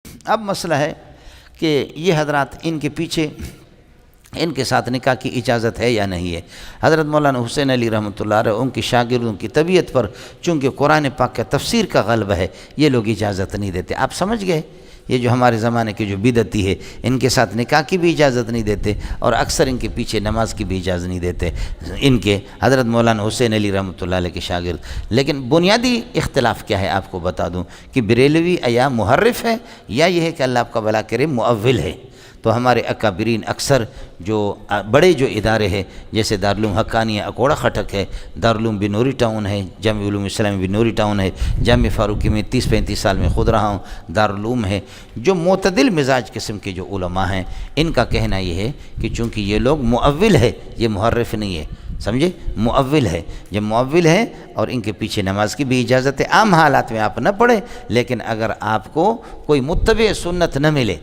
اب مسئلہ ہے کہ یہ حضرات ان کے پیچھے ان کے ساتھ نکاح کی اجازت ہے یا نہیں ہے۔ حضرت مولانا حسین علی رحمۃ اللہ علیہ ان کی شاگردوں کی طبیعت پر چونکہ قرآن پاک کا تفسیر کا غلبہ ہے، یہ لوگ اجازت نہیں دیتے۔ آپ سمجھ گئے، یہ جو ہمارے زمانے کے جو بدعتی ہے ان کے ساتھ نکاح کی بھی اجازت نہیں دیتے اور اکثر ان کے پیچھے نماز کی بھی اجازت نہیں دیتے ان کے حضرت مولانا حسین علی رحمۃ اللہ علیہ کے شاگرد۔ لیکن بنیادی اختلاف کیا ہے آپ کو بتا دوں کہ بریلوی یا محرف ہے یا یہ ہے کہ اللہ آپ کا بھلا کرے مؤول ہے۔ تو ہمارے اکابرین اکثر جو بڑے جو ادارے ہیں جیسے دارالعلوم حقانیہ اکوڑا خٹک ہے، دارالعلوم بنوری ٹاؤن ہے، جامع علوم اسلامی بنوری ٹاؤن ہے، جامع فاروقی میں 30-35 سال میں خود رہا ہوں، دارالعلوم ہے، جو معتدل مزاج قسم کے جو علماء ہیں ان کا کہنا یہ ہے کہ چونکہ یہ لوگ مؤول ہے، یہ محرف نہیں ہے، سمجھے، مؤول ہے۔ جب مؤول ہے اور ان کے پیچھے نماز کی بھی اجازت ہے، عام حالات میں آپ نہ پڑھیں، لیکن اگر آپ کو کوئی متبع سنت نہ ملے،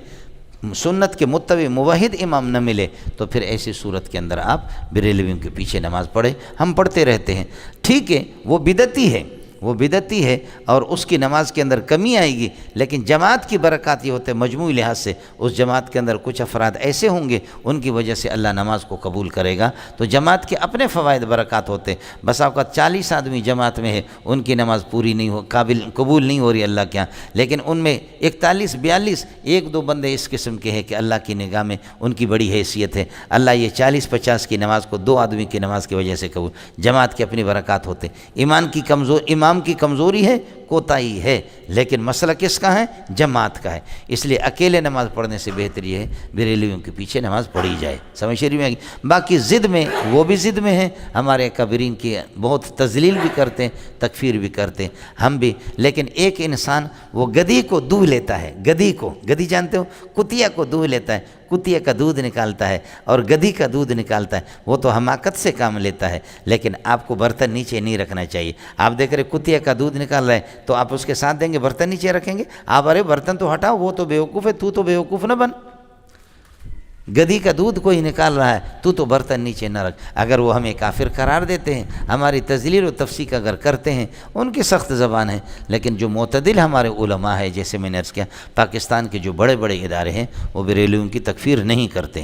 سنت کے متبع موحد امام نہ ملے، تو پھر ایسی صورت کے اندر آپ بریلویوں کے پیچھے نماز پڑھیں۔ ہم پڑھتے رہتے ہیں، ٹھیک ہے، وہ بدعتی ہے، وہ بدعتی ہے اور اس کی نماز کے اندر کمی آئے گی، لیکن جماعت کی برکات یہ ہوتے ہیں مجموعی لحاظ سے اس جماعت کے اندر کچھ افراد ایسے ہوں گے ان کی وجہ سے اللہ نماز کو قبول کرے گا، تو جماعت کے اپنے فوائد برکات ہوتے ہیں۔ بس اوقات 40 آدمی جماعت میں ہے، ان کی نماز پوری نہیں ہو قبول نہیں ہو رہی اللہ کے ہاں، لیکن ان میں 41-42 ایک دو بندے اس قسم کے ہیں کہ اللہ کی نگاہ میں ان کی بڑی حیثیت ہے، اللہ یہ 40-50 کی نماز کو 2 آدمی کی نماز کی وجہ سے قبول۔ جماعت کے اپنی برکات ہوتے، امام کی کمزوری ہے، کوتاہی ہے، لیکن مسئلہ کس کا ہے؟ جماعت کا ہے۔ اس لیے اکیلے نماز پڑھنے سے بہتر یہ ہے بریلویوں کے پیچھے نماز پڑھی جائے۔ سمجھ شریف میں باقی ضد میں وہ بھی ضد میں ہیں، ہمارے کبیرین کی بہت تذلیل بھی کرتے ہیں، تکفیر بھی کرتے ہیں، ہم بھی۔ لیکن ایک انسان وہ گدھی کو دودھ لیتا ہے، گدھی جانتے ہو، کتیا کو دودھ لیتا ہے، کتیا کا دودھ نکالتا ہے اور گدھی کا دودھ نکالتا ہے، وہ تو حماقت سے کام لیتا ہے، لیکن آپ کو برتن نیچے نہیں رکھنا چاہیے۔ آپ دیکھ رہے کتیا کا دودھ نکال رہے ہیں تو آپ اس کے ساتھ دیں گے برتن نیچے رکھیں گے؟ آپ ارے برتن تو ہٹاؤ، وہ تو بیوقوف ہے، تو بیوقوف نہ بن۔ گدھی کا دودھ کوئی نکال رہا ہے، تو برتن نیچے نہ رکھ۔ اگر وہ ہمیں کافر قرار دیتے ہیں، ہماری تذلیل و تفسیق اگر کرتے ہیں، ان کی سخت زبان ہے، لیکن جو معتدل ہمارے علماء ہیں، جیسے میں نے عرض کیا پاکستان کے جو بڑے بڑے ادارے ہیں وہ بریلویوں کی تکفیر نہیں کرتے،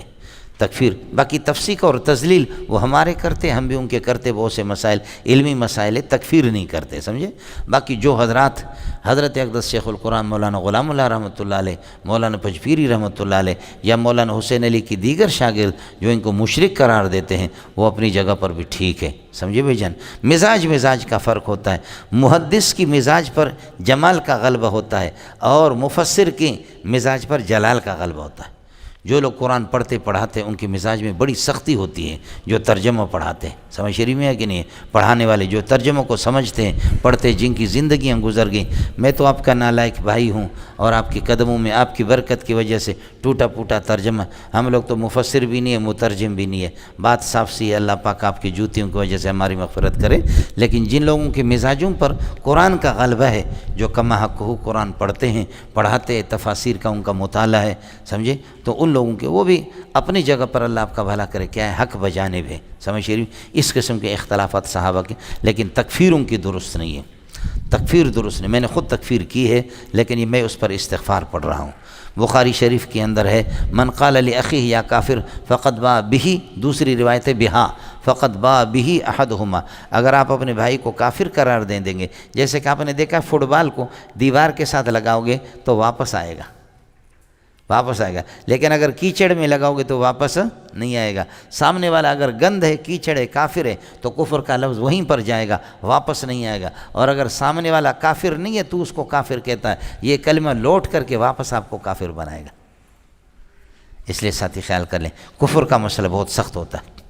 تکفیر باقی تفسیق اور تذلیل وہ ہمارے کرتے، ہم بھی ان کے کرتے، بہت سے مسائل علمی مسائل تکفیر نہیں کرتے، سمجھے۔ باقی جو حضرت اقدس شیخ القرآن مولانا غلام اللہ رحمۃ اللہ علیہ، مولانا پجپیری رحمۃ اللہ علیہ یا مولانا حسین علی کی دیگر شاگرد جو ان کو مشرک قرار دیتے ہیں، وہ اپنی جگہ پر بھی ٹھیک ہے، سمجھے بھائی جان۔ مزاج کا فرق ہوتا ہے، محدث کی مزاج پر جمال کا غلبہ ہوتا ہے اور مفسر کی مزاج پر جلال کا غلبہ ہوتا ہے۔ جو لوگ قرآن پڑھتے پڑھاتے ہیں ان کی مزاج میں بڑی سختی ہوتی ہے، جو ترجمہ پڑھاتے ہیں، سمجھ شریف میں ہے کہ نہیں ہے؟ پڑھانے والے جو ترجموں کو سمجھتے ہیں، پڑھتے، جن کی زندگیاں گزر گئیں۔ میں تو آپ کا نالائق بھائی ہوں اور آپ کے قدموں میں آپ کی برکت کی وجہ سے ٹوٹا پھوٹا ترجمہ، ہم لوگ تو مفسر بھی نہیں ہے، مترجم بھی نہیں ہے، بات صاف سی ہے، اللہ پاک آپ کی جوتیوں کی وجہ سے ہماری مغفرت کرے۔ لیکن جن لوگوں کے مزاجوں پر قرآن کا غلبہ ہے، جو کما حق ہو قرآن پڑھتے ہیں، پڑھاتے، تفاسیر کا ان کا مطالعہ ہے، سمجھے، تو ان لوگوں کے وہ بھی اپنی جگہ پر اللہ آپ کا بھلا کرے، کیا ہے، حق بجانب ہے، سمجھ شریف۔ اس قسم کے اختلافات صحابہ کے، لیکن تکفیر ان کی درست نہیں ہے، تکفیر درست نہیں۔ میں نے خود تکفیر کی ہے، لیکن یہ میں اس پر استغفار پڑھ رہا ہوں۔ بخاری شریف کے اندر ہے، من قال لاخیہ یا کافر فقد باء بہ، دوسری روایت ہے بہا فقد باء بہ احدہما۔ اگر آپ اپنے بھائی کو کافر قرار دیں گے، جیسے کہ آپ نے دیکھا فٹ بال کو دیوار کے ساتھ لگاؤ گے تو واپس آئے گا، لیکن اگر کیچڑ میں لگاؤ گے تو واپس نہیں آئے گا۔ سامنے والا اگر گند ہے، کیچڑ ہے، کافر ہے، تو کفر کا لفظ وہیں پر جائے گا، واپس نہیں آئے گا۔ اور اگر سامنے والا کافر نہیں ہے تو اس کو کافر کہتا ہے، یہ کلمہ لوٹ کر کے واپس آپ کو کافر بنائے گا۔ اس لیے ساتھی خیال کر لیں، کفر کا مسئلہ بہت سخت ہوتا ہے،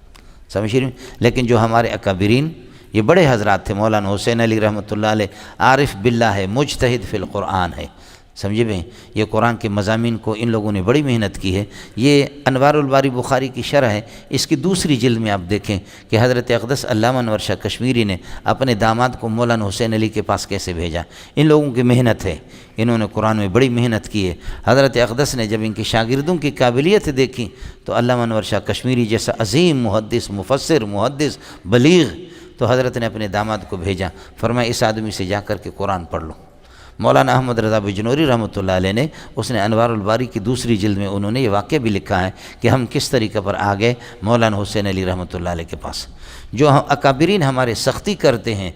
سمجھ رہے ہیں۔ لیکن جو ہمارے اکابرین، یہ بڑے حضرات تھے، مولانا حسین علی رحمۃ اللہ علیہ عارف باللہ ہے، مجتہد فی القرآن ہے، سمجھے بھائی۔ یہ قرآن کے مضامین کو ان لوگوں نے بڑی محنت کی ہے۔ یہ انوار الباری بخاری کی شرح ہے، اس کی دوسری جلد میں آپ دیکھیں کہ حضرت اقدس علامہ انور شاہ کشمیری نے اپنے داماد کو مولانا حسین علی کے پاس کیسے بھیجا۔ ان لوگوں کی محنت ہے، انہوں نے قرآن میں بڑی محنت کی ہے۔ حضرت اقدس نے جب ان کے شاگردوں کی قابلیت دیکھی تو علامہ انور شاہ کشمیری جیسا عظیم محدث، مفسر، محدث، بلیغ، تو حضرت نے اپنے داماد کو بھیجا، فرمایا اس آدمی سے جا کر کے قرآن پڑھ لو۔ مولانا احمد رضا بجنوری رحمۃ اللہ علیہ نے اس نے انوار الباری کی دوسری جلد میں انہوں نے یہ واقعہ بھی لکھا ہے کہ ہم کس طریقے پر آ گئے مولانا حسین علی رحمۃ اللہ علیہ کے پاس. جو اکابرین ہمارے سختی کرتے ہیں،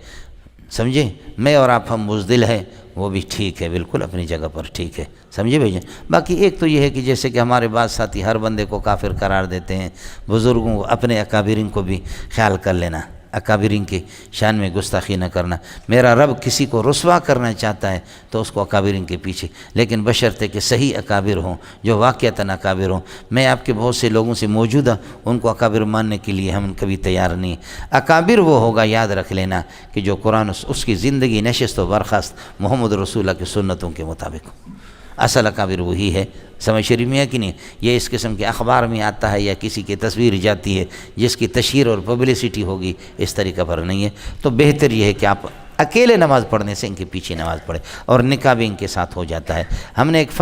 سمجھے، میں اور آپ ہم بزدل ہیں، وہ بھی ٹھیک ہے، بالکل اپنی جگہ پر ٹھیک ہے، سمجھے بھائی جان. باقی ایک تو یہ ہے کہ جیسے کہ ہمارے بعض ساتھی ہر بندے کو کافر قرار دیتے ہیں، بزرگوں کو، اپنے اکابرین کو بھی خیال کر لینا، اکابرین کی شان میں گستاخی نہ کرنا. میرا رب کسی کو رسوا کرنا چاہتا ہے تو اس کو اکابرین کے پیچھے، لیکن بشرطے کہ صحیح اکابر ہوں جو واقعتاً اکابر ہوں. میں آپ کے بہت سے لوگوں سے موجود ہوں، ان کو اکابر ماننے کے لیے ہم کبھی تیار نہیں. اکابر وہ ہوگا، یاد رکھ لینا، کہ جو قرآن اس کی زندگی نشست و برخاست محمد رسول اللہ کی سنتوں کے مطابق ہو. اصل اکابر وہی ہے. سمجھ شریف میں ہے کہ نہیں؟ یہ اس قسم کے اخبار میں آتا ہے یا کسی کی تصویر جاتی ہے جس کی تشہیر اور پبلسٹی ہوگی، اس طریقہ پر نہیں ہے. تو بہتر یہ ہے کہ آپ اکیلے نماز پڑھنے سے ان کے پیچھے نماز پڑھیں، اور نکاح بھی ان کے ساتھ ہو جاتا ہے. ہم نے ایک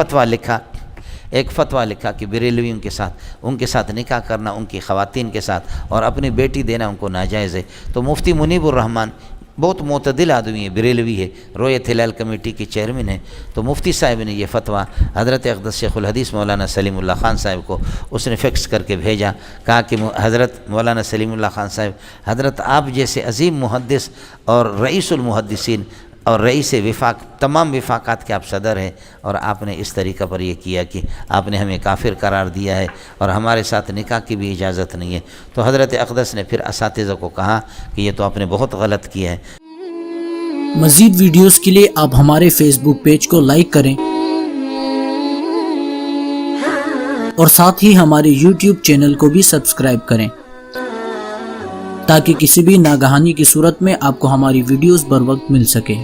فتویٰ لکھا کہ بریلویوں کے ساتھ نکاح کرنا، ان کی خواتین کے ساتھ، اور اپنی بیٹی دینا ان کو ناجائز ہے. تو مفتی منیب الرحمن بہت معتدل آدمی ہے، بریلوی ہے، رویت ہلال کمیٹی کے چیئرمین ہے. تو مفتی صاحب نے یہ فتویٰ حضرت اقدس شیخ الحدیث مولانا سلیم اللہ خان صاحب کو اس نے فکس کر کے بھیجا. کہا کہ حضرت مولانا سلیم اللہ خان صاحب، حضرت آپ جیسے عظیم محدث اور رئیس المحدثین اور رئیس وفاق، تمام وفاقات کے آپ صدر ہیں، اور آپ نے اس طریقہ پر یہ کیا کہ آپ نے ہمیں کافر قرار دیا ہے اور ہمارے ساتھ نکاح کی بھی اجازت نہیں ہے. تو حضرت اقدس نے پھر اساتذہ کو کہا کہ یہ تو آپ نے بہت غلط کیا ہے. مزید ویڈیوز کے لیے آپ ہمارے فیس بک پیج کو لائک کریں اور ساتھ ہی ہمارے یوٹیوب چینل کو بھی سبسکرائب کریں تاکہ کسی بھی ناگہانی کی صورت میں آپ کو ہماری ویڈیوز بر وقت مل سکے.